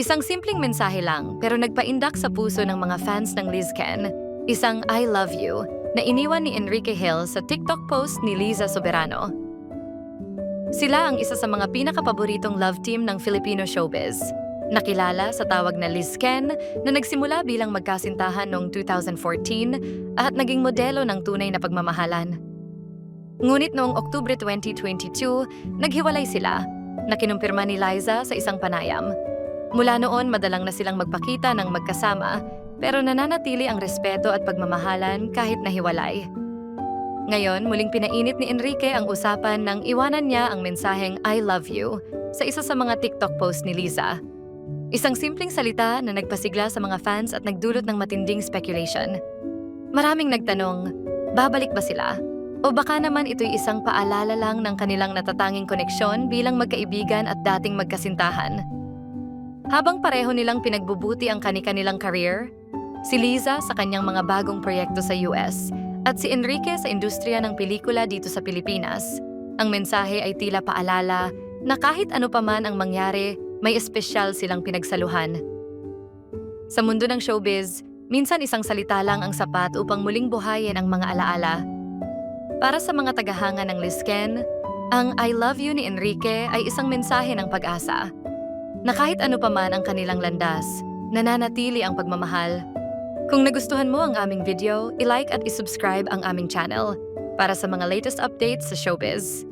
Isang simpleng mensahe lang pero nagpaindak sa puso ng mga fans ng Lizken, isang I love you na iniwan ni Enrique Hill sa TikTok post ni Liza Soberano. Sila ang isa sa mga pinakapaboritong love team ng Filipino showbiz. Nakilala sa tawag na Lizken na nagsimula bilang magkasintahan noong 2014 at naging modelo ng tunay na pagmamahalan. Ngunit noong Oktubre 2022, naghiwalay sila na kinumpirma ni Liza sa isang panayam. Mula noon, madalang na silang magpakita ng magkasama pero nananatili ang respeto at pagmamahalan kahit nahiwalay. Ngayon, muling pinainit ni Enrique ang usapan nang iwanan niya ang mensaheng I love you sa isa sa mga TikTok post ni Liza. Isang simpleng salita na nagpasigla sa mga fans at nagdulot ng matinding speculation. Maraming nagtanong, babalik ba sila? O baka naman ito'y isang paalala lang ng kanilang natatanging koneksyon bilang magkaibigan at dating magkasintahan. Habang pareho nilang pinagbubuti ang kani-kanilang career, si Liza sa kanyang mga bagong proyekto sa US at si Enrique sa industriya ng pelikula dito sa Pilipinas, ang mensahe ay tila paalala na kahit ano pa man ang mangyari, may espesyal silang pinagsaluhan. Sa mundo ng showbiz, minsan isang salita lang ang sapat upang muling buhayin ang mga alaala. Para sa mga tagahanga ng Lizken, ang I love you ni Enrique ay isang mensahe ng pag-asa na kahit ano pa man ang kanilang landas, nananatili ang pagmamahal. Kung nagustuhan mo ang aming video, i-like at i-subscribe ang aming channel para sa mga latest updates sa showbiz.